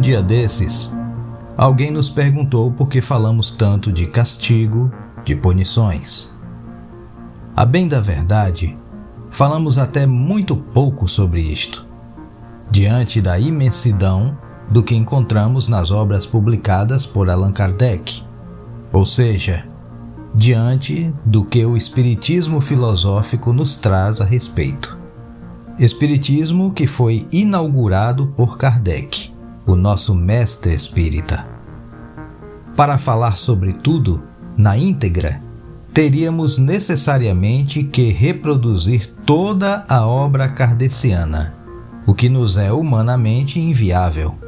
dia desses, alguém nos perguntou por que falamos tanto de castigo, de punições. A bem da verdade, falamos até muito pouco sobre isto, diante da imensidão do que encontramos nas obras publicadas por Allan Kardec, ou seja, diante do que o espiritismo filosófico nos traz a respeito. Espiritismo que foi inaugurado por Kardec, o nosso mestre espírita. Para falar sobre tudo, na íntegra, teríamos necessariamente que reproduzir toda a obra kardeciana, o que nos é humanamente inviável.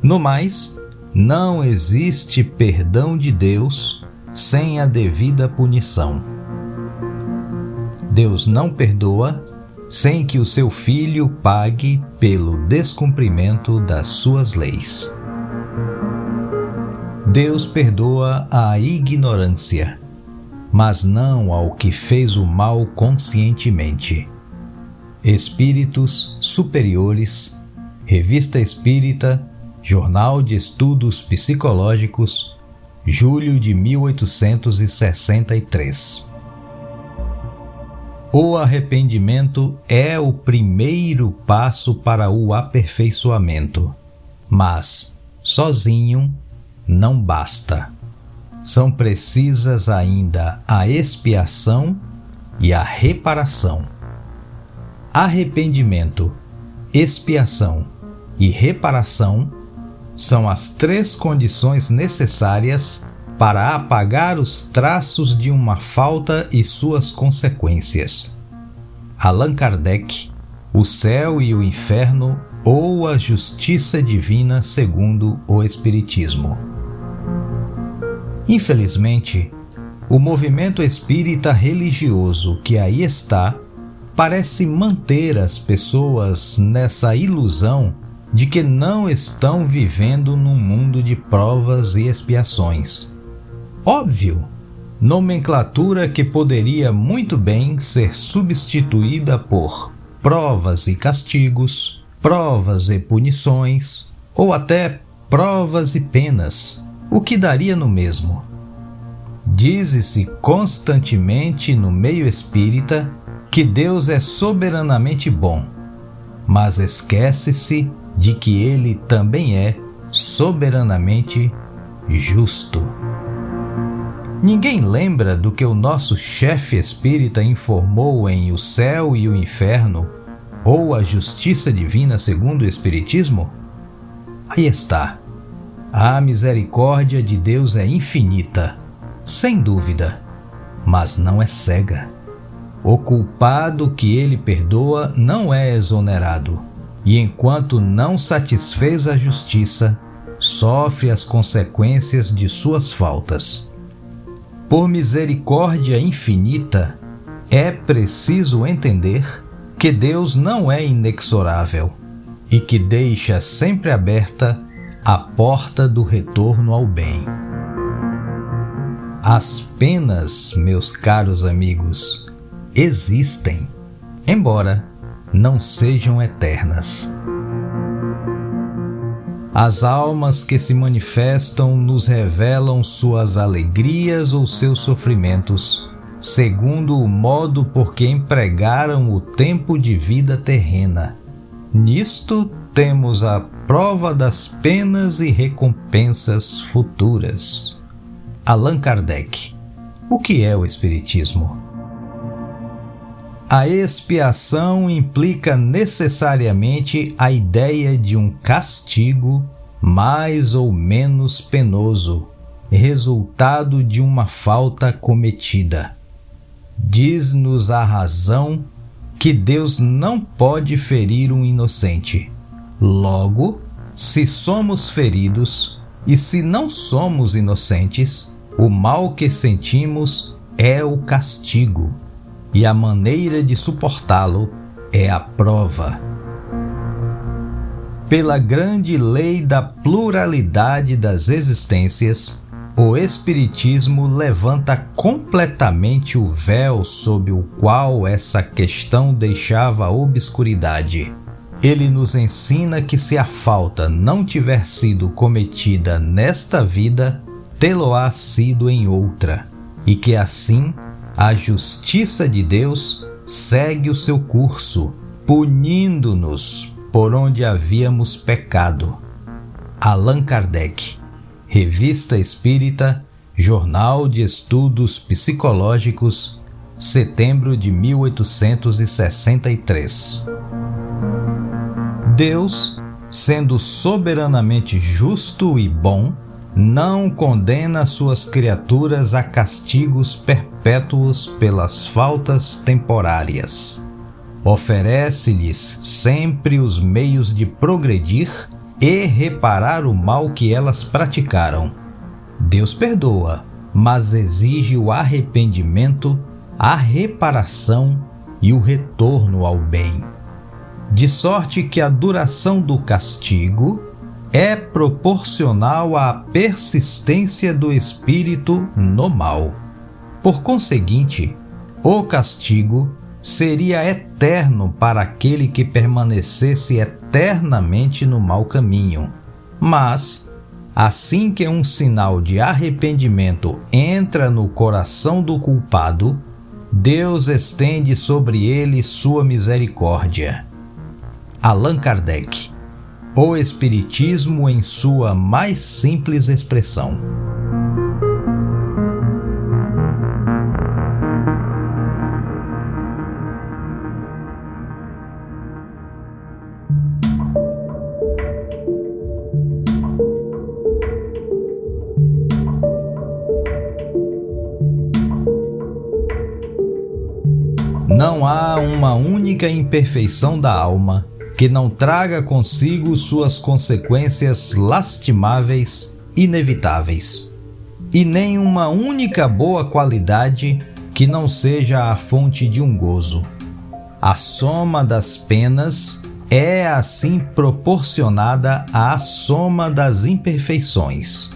No mais, não existe perdão de Deus sem a devida punição. Deus não perdoa sem que o seu Filho pague pelo descumprimento das suas leis. Deus perdoa a ignorância, mas não ao que fez o mal conscientemente. Espíritos Superiores, Revista Espírita, Jornal de Estudos Psicológicos, julho de 1863. O arrependimento é o primeiro passo para o aperfeiçoamento, mas, sozinho, não basta. São precisas ainda a expiação e a reparação. Arrependimento, expiação e reparação são as três condições necessárias para apagar os traços de uma falta e suas consequências. Allan Kardec, O Céu e o Inferno ou a Justiça Divina segundo o Espiritismo. Infelizmente, o movimento espírita religioso que aí está parece manter as pessoas nessa ilusão de que não estão vivendo num mundo de provas e expiações. Óbvio, nomenclatura que poderia muito bem ser substituída por provas e castigos, provas e punições, ou até provas e penas, o que daria no mesmo. Diz-se constantemente no meio espírita que Deus é soberanamente bom, mas esquece-se de que Ele também é soberanamente justo. Ninguém lembra do que o nosso chefe espírita informou em O Céu e o Inferno ou a Justiça Divina segundo o Espiritismo? Aí está. A misericórdia de Deus é infinita, sem dúvida, mas não é cega. O culpado que Ele perdoa não é exonerado, e enquanto não satisfez a justiça, sofre as consequências de suas faltas. Por misericórdia infinita, é preciso entender que Deus não é inexorável e que deixa sempre aberta a porta do retorno ao bem. As penas, meus caros amigos, existem, embora não sejam eternas. As almas que se manifestam nos revelam suas alegrias ou seus sofrimentos, segundo o modo por que empregaram o tempo de vida terrena. Nisto temos a prova das penas e recompensas futuras. Allan Kardec. O que é o Espiritismo? A expiação implica necessariamente a ideia de um castigo mais ou menos penoso, resultado de uma falta cometida. Diz-nos a razão que Deus não pode ferir um inocente. Logo, se somos feridos e se não somos inocentes, o mal que sentimos é o castigo. E a maneira de suportá-lo é a prova. Pela grande lei da pluralidade das existências, o Espiritismo levanta completamente o véu sob o qual essa questão deixava obscuridade. Ele nos ensina que se a falta não tiver sido cometida nesta vida, tê-lo-á sido em outra, e que assim a justiça de Deus segue o seu curso, punindo-nos por onde havíamos pecado. Allan Kardec, Revista Espírita, Jornal de Estudos Psicológicos, setembro de 1863. Deus, sendo soberanamente justo e bom, não condena suas criaturas a castigos perpétuos pelas faltas temporárias. Oferece-lhes sempre os meios de progredir e reparar o mal que elas praticaram. Deus perdoa, mas exige o arrependimento, a reparação e o retorno ao bem. De sorte que a duração do castigo é proporcional à persistência do espírito no mal. Por conseguinte, o castigo seria eterno para aquele que permanecesse eternamente no mau caminho. Mas, assim que um sinal de arrependimento entra no coração do culpado, Deus estende sobre ele sua misericórdia. Allan Kardec, O Espiritismo em sua mais simples expressão. Não há uma única imperfeição da alma que não traga consigo suas consequências lastimáveis, inevitáveis, e nem uma única boa qualidade que não seja a fonte de um gozo. A soma das penas é assim proporcionada à soma das imperfeições,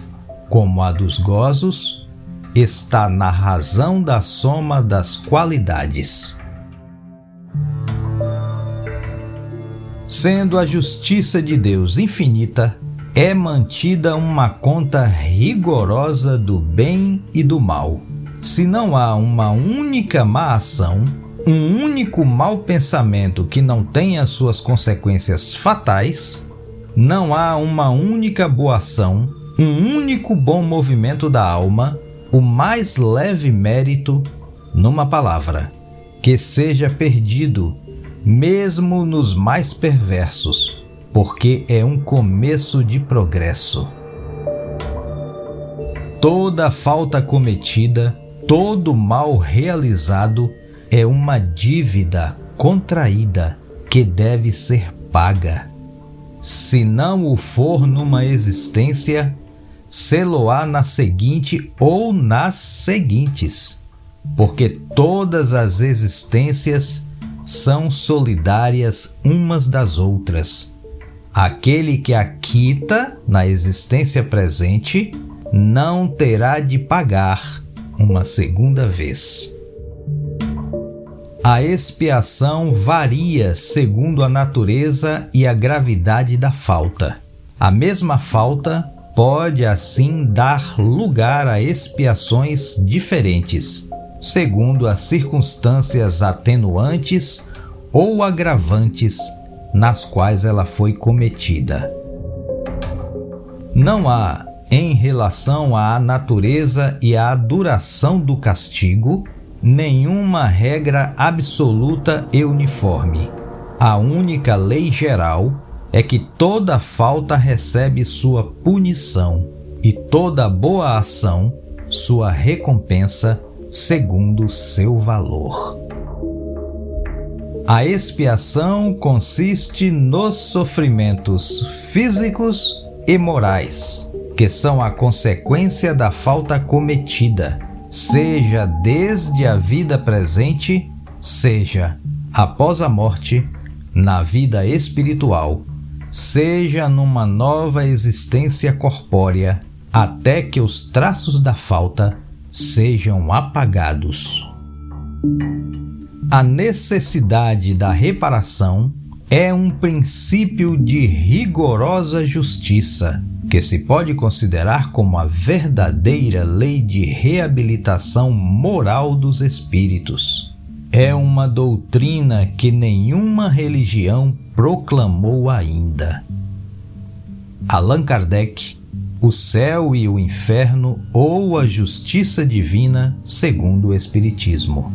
como a dos gozos está na razão da soma das qualidades. Sendo a justiça de Deus infinita, é mantida uma conta rigorosa do bem e do mal. Se não há uma única má ação, um único mau pensamento que não tenha suas consequências fatais, não há uma única boa ação, um único bom movimento da alma, o mais leve mérito, numa palavra, que seja perdido, mesmo nos mais perversos, porque é um começo de progresso. Toda falta cometida, todo mal realizado é uma dívida contraída que deve ser paga. Se não o for numa existência, sê-lo-á na seguinte ou nas seguintes, porque todas as existências são solidárias umas das outras. Aquele que a quita na existência presente não terá de pagar uma segunda vez. A expiação varia segundo a natureza e a gravidade da falta. A mesma falta pode assim dar lugar a expiações diferentes, segundo as circunstâncias atenuantes ou agravantes nas quais ela foi cometida. Não há, em relação à natureza e à duração do castigo, nenhuma regra absoluta e uniforme. A única lei geral é que toda falta recebe sua punição e toda boa ação sua recompensa segundo seu valor. A expiação consiste nos sofrimentos físicos e morais, que são a consequência da falta cometida, seja desde a vida presente, seja após a morte, na vida espiritual, seja numa nova existência corpórea, até que os traços da falta sejam apagados. A necessidade da reparação é um princípio de rigorosa justiça, que se pode considerar como a verdadeira lei de reabilitação moral dos espíritos. É uma doutrina que nenhuma religião proclamou ainda. Allan Kardec, O Céu e o Inferno ou a Justiça Divina segundo o Espiritismo.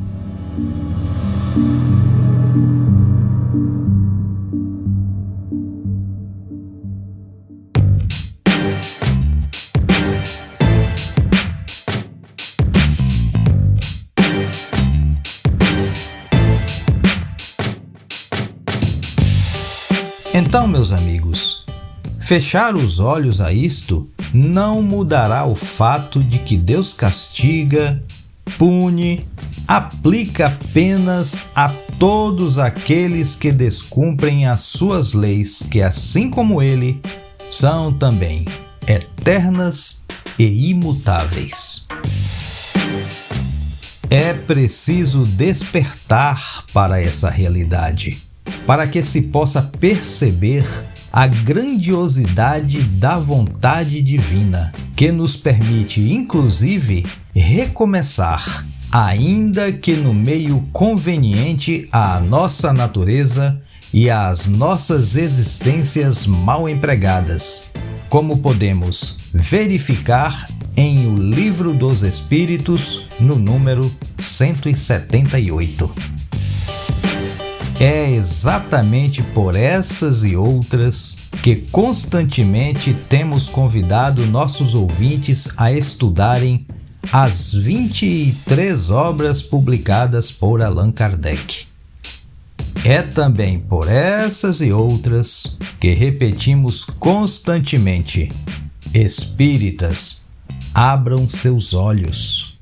Então, meus amigos, fechar os olhos a isto não mudará o fato de que Deus castiga, pune, aplica penas a todos aqueles que descumprem as suas leis, que assim como Ele, são também eternas e imutáveis. É preciso despertar para essa realidade, para que se possa perceber a grandiosidade da vontade divina, que nos permite, inclusive, recomeçar, ainda que no meio conveniente à nossa natureza e às nossas existências mal empregadas, como podemos verificar em O Livro dos Espíritos, no número 178. É exatamente por essas e outras que constantemente temos convidado nossos ouvintes a estudarem as 23 obras publicadas por Allan Kardec. É também por essas e outras que repetimos constantemente: espíritas, abram seus olhos.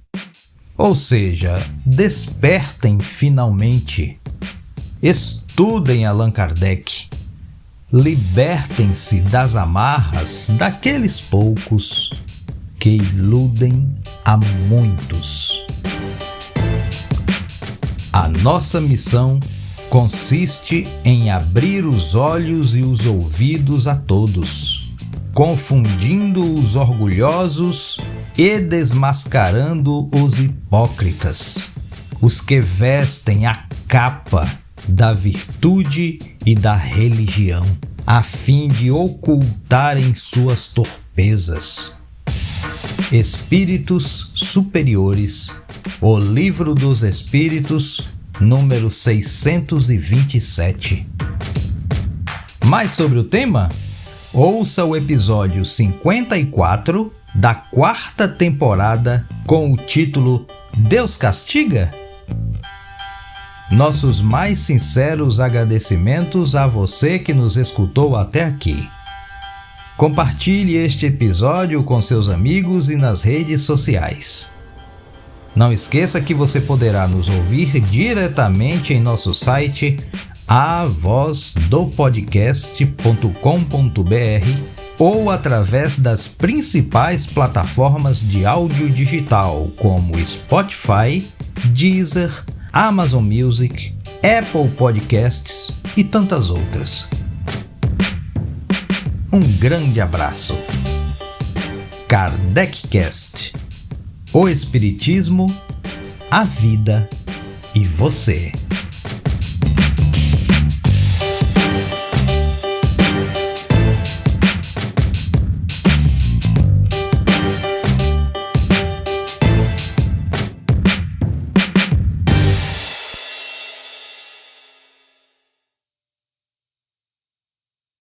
Ou seja, despertem finalmente. Estudem Allan Kardec. Libertem-se das amarras daqueles poucos que iludem a muitos. A nossa missão consiste em abrir os olhos e os ouvidos a todos, confundindo os orgulhosos e desmascarando os hipócritas, os que vestem a capa da virtude e da religião, a fim de ocultarem suas torpezas. Espíritos Superiores, O Livro dos Espíritos, número 627. Mais sobre o tema? Ouça o episódio 54 da 4ª temporada com o título Deus Castiga? Nossos mais sinceros agradecimentos a você que nos escutou até aqui. Compartilhe este episódio com seus amigos e nas redes sociais. Não esqueça que você poderá nos ouvir diretamente em nosso site avozdopodcast.com.br ou através das principais plataformas de áudio digital como Spotify, Deezer, Amazon Music, Apple Podcasts e tantas outras. Um grande abraço. KardecCast. O Espiritismo, a vida e você.